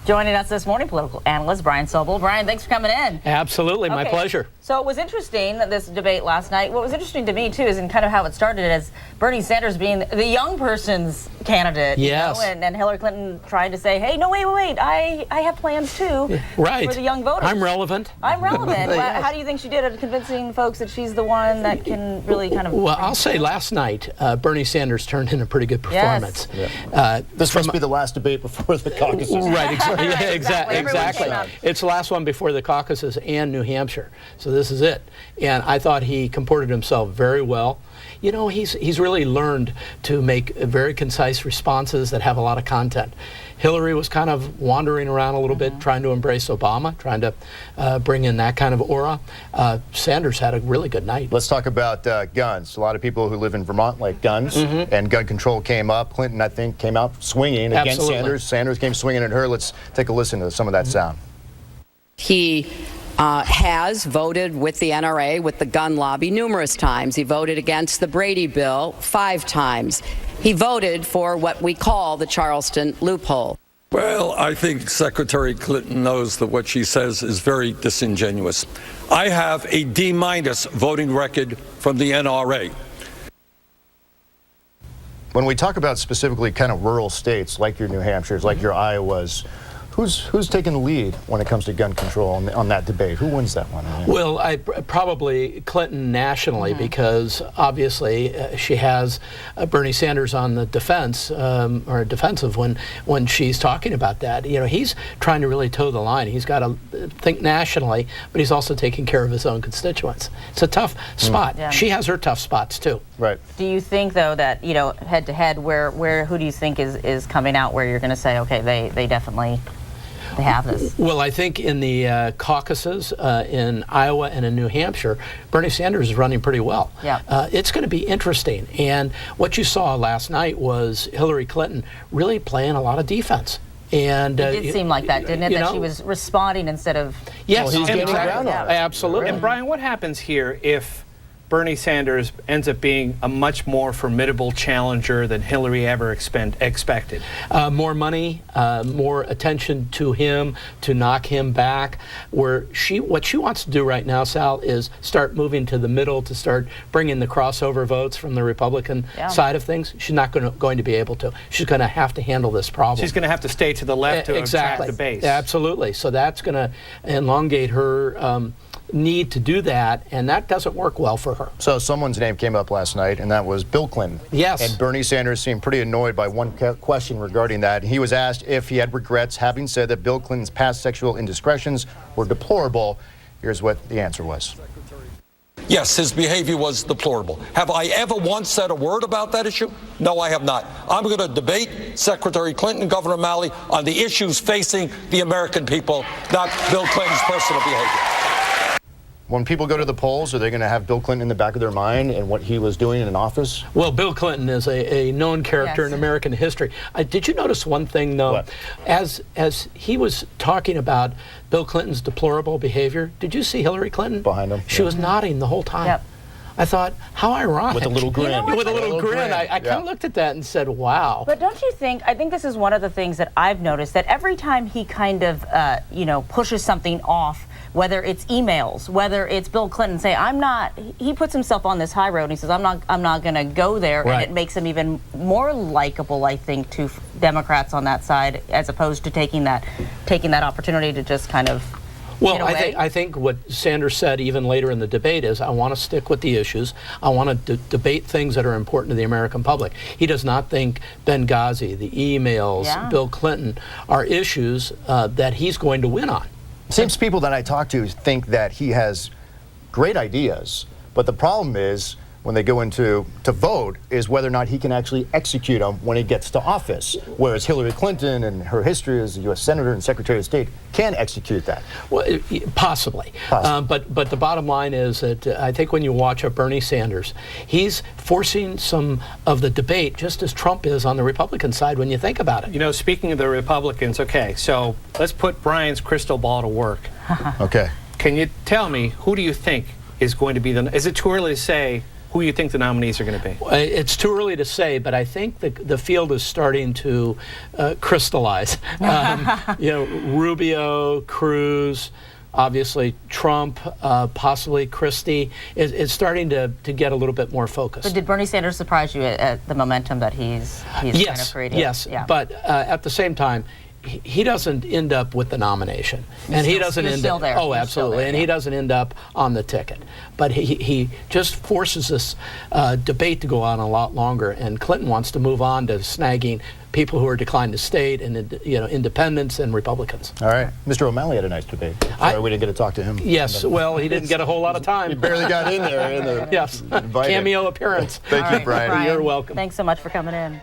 Joining us this morning, political analyst Brian Sobel. Brian, thanks for coming in. Absolutely, my pleasure. So it was interesting, this debate last night. What was interesting to me, too, is in kind of how it started as Bernie Sanders being the young person's candidate. Yes. You know, and Hillary Clinton tried to say, hey, no, wait, I have plans, too, right, for the young voters. I'm relevant. I'm relevant. Yes. How do you think she did at convincing folks that she's the one that can really kind of... Well, I'll say last night, Bernie Sanders turned in a pretty good performance. Yes. Yeah. This must be the last debate before the caucuses. Right, exactly. Exactly. It's the last one before the caucuses and New Hampshire. So this is it. And I thought he comported himself very well. You know, he's really learned to make very concise responses that have a lot of content. Hillary was kind of wandering around a little bit, trying to embrace Obama, trying to bring in that kind of aura. Sanders had a really good night. Let's talk about guns. A lot of people who live in Vermont like guns, and gun control came up. Clinton, I think, came out swinging against Sanders. Sanders came swinging at her. Let's take a listen to some of that sound. He has voted with the NRA, with the gun lobby, numerous times. He voted against the Brady bill 5 times. He voted for what we call the Charleston loophole. Well, I think Secretary Clinton knows that what she says is very disingenuous. I have a D- voting record from the NRA. When we talk about specifically kind of rural states like your New Hampshires, like your Iowas, who's taking the lead when it comes to gun control on that debate? Who wins that one? Well, probably Clinton nationally, because obviously she has Bernie Sanders on the defense or defensive when she's talking about that. You know, he's trying to really toe the line. He's got to think nationally, but he's also taking care of his own constituents. It's a tough spot. Yeah. She has her tough spots too. Right. Do you think though that, you know, head to head, who do you think is coming out where you're going to say, okay, they definitely have this? Well, I think in the caucuses in Iowa and in New Hampshire, Bernie Sanders is running pretty well. Yeah. It's going to be interesting. And what you saw last night was Hillary Clinton really playing a lot of defense. And it did seem like that, didn't it? That she was responding instead of... Yes, well, he's getting ground on it. Absolutely. And Brian, what happens here if Bernie Sanders ends up being a much more formidable challenger than Hillary ever expected? More money, more attention to him, to knock him back. What she wants to do right now, Sal, is start moving to the middle, to start bringing the crossover votes from the Republican side of things. She's not going to be able to. She's going to have to handle this problem. She's going to have to stay to the left to attract the base. Absolutely. So that's going to elongate her need to do that, and that doesn't work well for her. So someone's name came up last night, and that was Bill Clinton. Yes. And Bernie Sanders seemed pretty annoyed by one question regarding that. He was asked if he had regrets having said that Bill Clinton's past sexual indiscretions were deplorable. Here's what the answer was. Yes, his behavior was deplorable. Have I ever once said a word about that issue? No, I have not. I'm going to debate Secretary Clinton and Governor Malley on the issues facing the American people, not Bill Clinton's personal behavior. When people go to the polls, are they going to have Bill Clinton in the back of their mind and what he was doing in office? Well, Bill Clinton is a known character in American history. Did you notice one thing, though? What? As he was talking about Bill Clinton's deplorable behavior, did you see Hillary Clinton? Behind him. She was nodding the whole time. Yep. I thought, how ironic. With a little grin. With a little grin. I kind of looked at that and said, wow. But don't you think, I think this is one of the things that I've noticed, that every time he kind of, pushes something off, whether it's emails, whether it's Bill Clinton say, he puts himself on this high road and he says, I'm not going to go there. Right. And it makes him even more likable, I think, to Democrats on that side, as opposed to taking that opportunity to just kind of... Well, I think what Sanders said even later in the debate is, I want to stick with the issues. I want to debate things that are important to the American public. He does not think Benghazi, the emails, Bill Clinton are issues that he's going to win on. Seems people that I talk to think that he has great ideas, but the problem is when they go into vote is whether or not he can actually execute them when he gets to office, whereas Hillary Clinton and her history as a U.S. Senator and Secretary of State can execute that. Well, possibly. But the bottom line is that I think when you watch a Bernie Sanders, he's forcing some of the debate just as Trump is on the Republican side when you think about it. You know, speaking of the Republicans, okay, so let's put Brian's crystal ball to work. Okay. Can you tell me, who do you think is going to be is it too early to say who you think the nominees are going to be? It's too early to say, but I think the field is starting to crystallize. Rubio, Cruz, obviously Trump, possibly Christie. It's starting to get a little bit more focused. So did Bernie Sanders surprise you at the momentum that he's kind of created? Yes, but at the same time, he doesn't end up with the nomination, and he doesn't end up. There. Oh, absolutely, and he doesn't end up on the ticket. But he just forces this debate to go on a lot longer. And Clinton wants to move on to snagging people who are declined to state, and independents and Republicans. All right, Mr. O'Malley had a nice debate. Sorry, we didn't get to talk to him. Yes, well, he didn't get a whole lot of time. He barely got in there. Yes, cameo appearance. Thank you, Brian. You're welcome. Thanks so much for coming in.